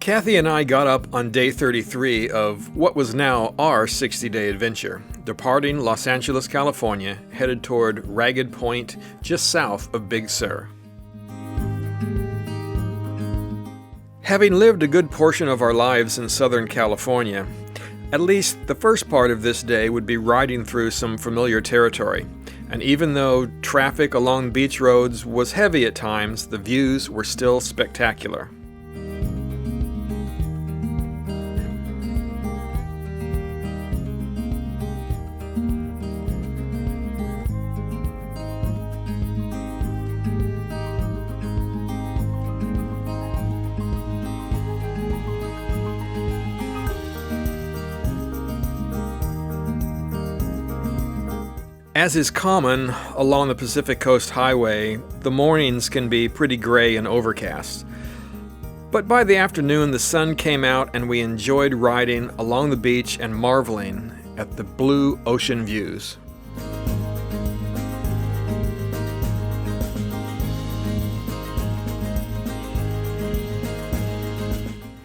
Kathy and I got up on day 33 of what was now our 60-day adventure, departing Los Angeles, California, headed toward Ragged Point, just south of Big Sur. Having lived a good portion of our lives in Southern California, at least the first part of this day would be riding through some familiar territory. And even though traffic along beach roads was heavy at times, the views were still spectacular. As is common along the Pacific Coast Highway, the mornings can be pretty gray and overcast. But by the afternoon, the sun came out and we enjoyed riding along the beach and marveling at the blue ocean views.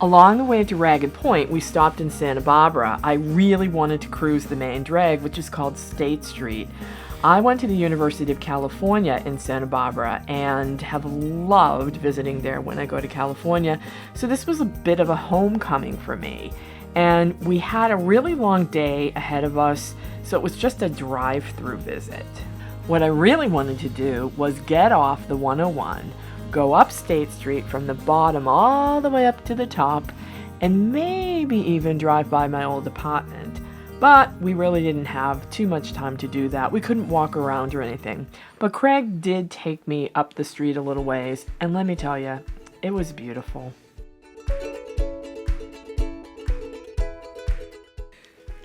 Along the way to Ragged Point, we stopped in Santa Barbara. I really wanted to cruise the main drag, which is called State Street. I went to the University of California in Santa Barbara and have loved visiting there when I go to California, so this was a bit of a homecoming for me. And we had a really long day ahead of us, so it was just a drive-through visit. What I really wanted to do was get off the 101, go up State Street from the bottom all the way up to the top, and maybe even drive by my old apartment. But we really didn't have too much time to do that. We couldn't walk around or anything. But Craig did take me up the street a little ways, and let me tell you, it was beautiful.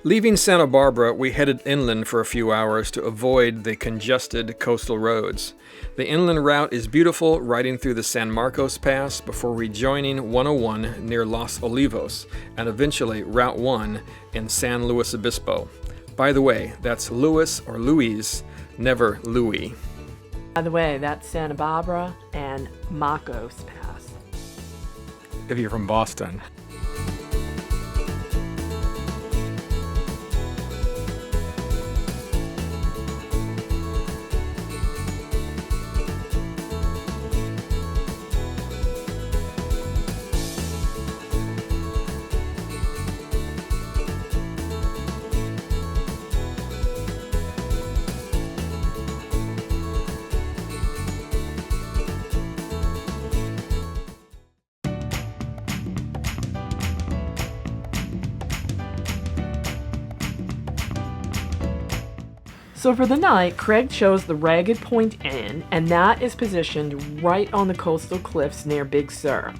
Leaving Santa Barbara, we headed inland for a few hours to avoid the congested coastal roads. The inland route is beautiful, riding through the San Marcos Pass before rejoining 101 near Los Olivos, and eventually Route 1 in San Luis Obispo. By the way, that's Louis or Louise, never Louis. By the way, that's Santa Barbara and Marcos Pass. If you're from Boston. So for the night, Craig chose the Ragged Point Inn, and that is positioned right on the coastal cliffs near Big Sur.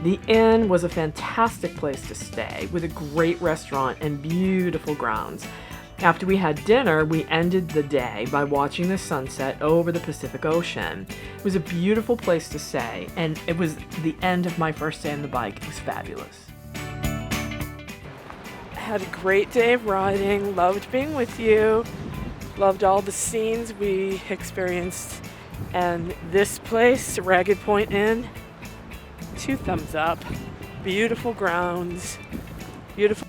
The inn was a fantastic place to stay, with a great restaurant and beautiful grounds. After we had dinner, we ended the day by watching the sunset over the Pacific Ocean. It was a beautiful place to stay, and it was the end of my first day on the bike. It was fabulous. I had a great day of riding, loved being with you. Loved all the scenes we experienced, and this place, Ragged Point Inn, 2 thumbs up. Beautiful grounds, beautiful.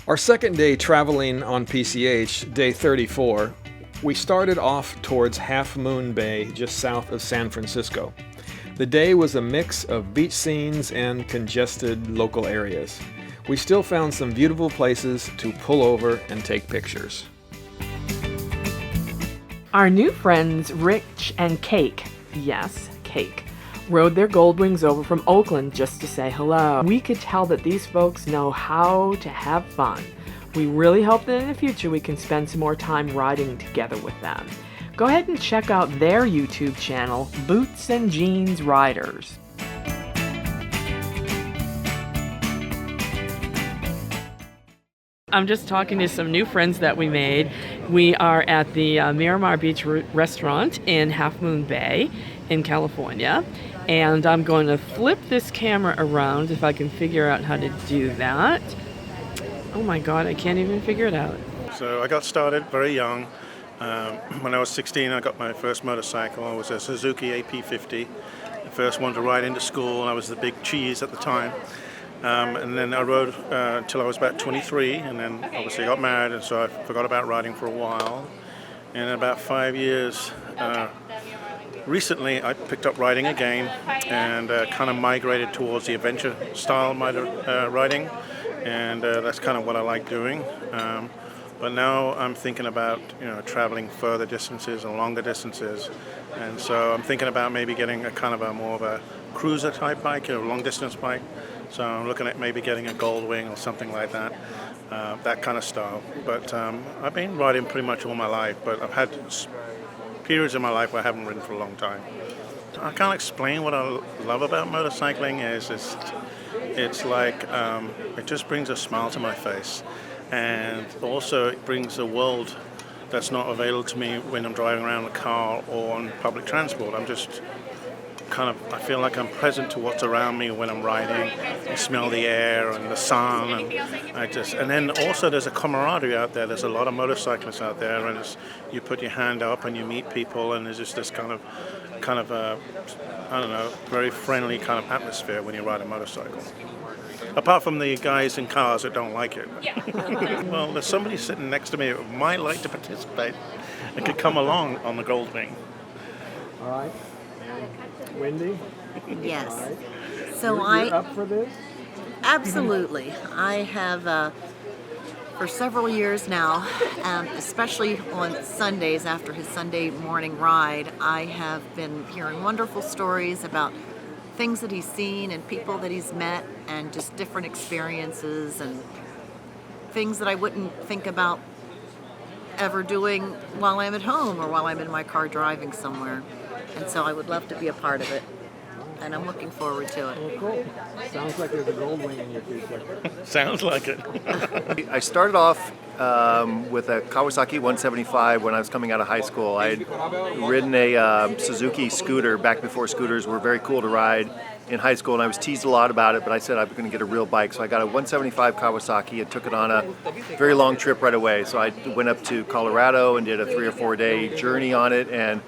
Our second day traveling on PCH, day 34, we started off towards Half Moon Bay just south of San Francisco. The day was a mix of beach scenes and congested local areas. We still found some beautiful places to pull over and take pictures. Our new friends Rich and Cake, yes, Cake, rode their Goldwings over from Oakland just to say hello. We could tell that these folks know how to have fun. We really hope that in the future we can spend some more time riding together with them. Go ahead and check out their YouTube channel, Boots and Jeans Riders. I'm just talking to some new friends that we made. We are at the Miramar Beach restaurant in Half Moon Bay in California. And I'm going to flip this camera around if I can figure out how to do that. Oh my God, I can't even figure it out. So I got started very young. When I was 16, I got my first motorcycle. It was a Suzuki AP50. The first one to ride into school, and I was the big cheese at the time. And then I rode until I was about 23, and then obviously I got married, and so I forgot about riding for a while. And in about 5 years, recently I picked up riding again and kind of migrated towards the adventure style riding, and that's kind of what I like doing. But now I'm thinking about traveling further distances and longer distances, and so I'm thinking about maybe getting a kind of a more of a cruiser type bike, a long distance bike. So I'm looking at maybe getting a Goldwing or something like that, that kind of style. But I've been riding pretty much all my life, but I've had periods in my life where I haven't ridden for a long time. I can't explain what I love about motorcycling. It's like it just brings a smile to my face, and also it brings a world that's not available to me when I'm driving around in a car or on public transport. I feel like I'm present to what's around me when I'm riding. I smell the air and the sun, and then also there's a camaraderie out there. There's a lot of motorcyclists out there, and you put your hand up and you meet people, and there's just this kind of I don't know, very friendly kind of atmosphere when you ride a motorcycle. Apart from the guys in cars that don't like it. Well, there's somebody sitting next to me who might like to participate and could come along on the Goldwing. All right. Wendy? Yes. Right. So You're up for this? Absolutely. I have for several years now, especially on Sundays after his Sunday morning ride, I have been hearing wonderful stories about things that he's seen and people that he's met and just different experiences and things that I wouldn't think about ever doing while I'm at home or while I'm in my car driving somewhere. And so I would love to be a part of it, and I'm looking forward to it. Oh, cool. Sounds like there's a Goldwing in your future. Sounds like it. I started off with a Kawasaki 175 when I was coming out of high school. I had ridden a Suzuki scooter back before scooters were very cool to ride in high school, and I was teased a lot about it, but I said I was going to get a real bike. So I got a 175 Kawasaki and took it on a very long trip right away. So I went up to Colorado and did a 3 or 4 day journey on it, and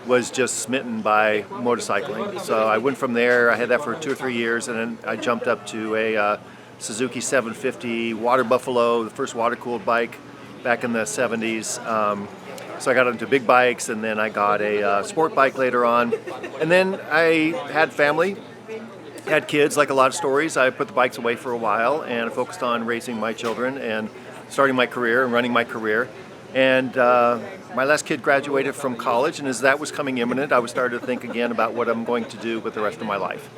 was just smitten by motorcycling. So I went from there, I had that for 2 or 3 years, and then I jumped up to a Suzuki 750 Water Buffalo, the first water-cooled bike back in the 70s. So I got into big bikes, and then I got a sport bike later on. And then I had family, had kids, like a lot of stories. I put the bikes away for a while and focused on raising my children and starting my career and running my career. And my last kid graduated from college, and as that was coming imminent, I was starting to think again about what I'm going to do with the rest of my life.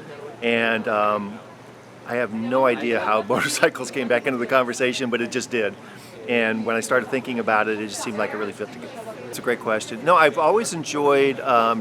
And I have no idea how motorcycles came back into the conversation, but it just did. And when I started thinking about it, it just seemed like it really fit together. It's a great question. No, I've always enjoyed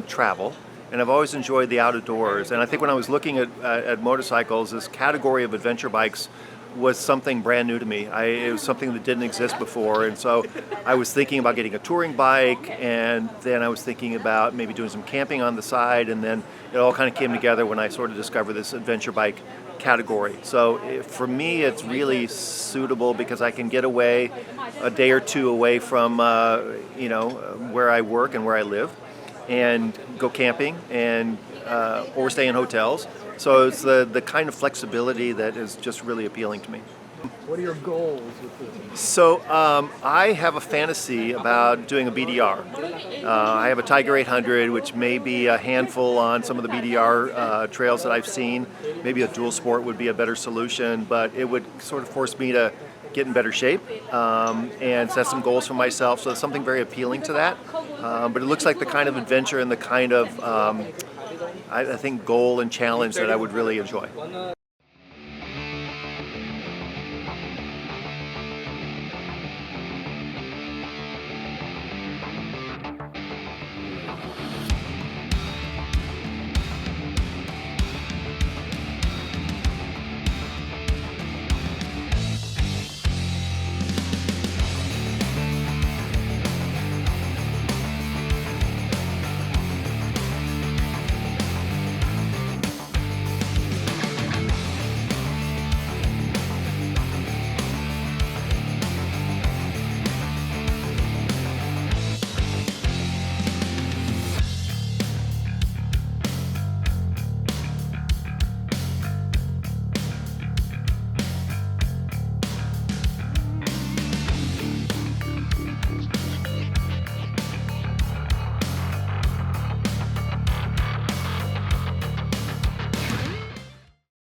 travel, and I've always enjoyed the outdoors. And I think when I was looking at motorcycles, this category of adventure bikes was something brand new to me. It was something that didn't exist before, and so I was thinking about getting a touring bike, and then I was thinking about maybe doing some camping on the side, and then it all kind of came together when I sort of discovered this adventure bike category. So for me, it's really suitable because I can get away a day or two away from where I work and where I live, and go camping and or stay in hotels. So it's the kind of flexibility that is just really appealing to me. What are your goals with this? So I have a fantasy about doing a BDR. I have a Tiger 800, which may be a handful on some of the BDR trails that I've seen. Maybe a dual sport would be a better solution, but it would sort of force me to get in better shape and set some goals for myself. So there's something very appealing to that. But it looks like the kind of adventure and the kind of I think, goal and challenge that I would really enjoy.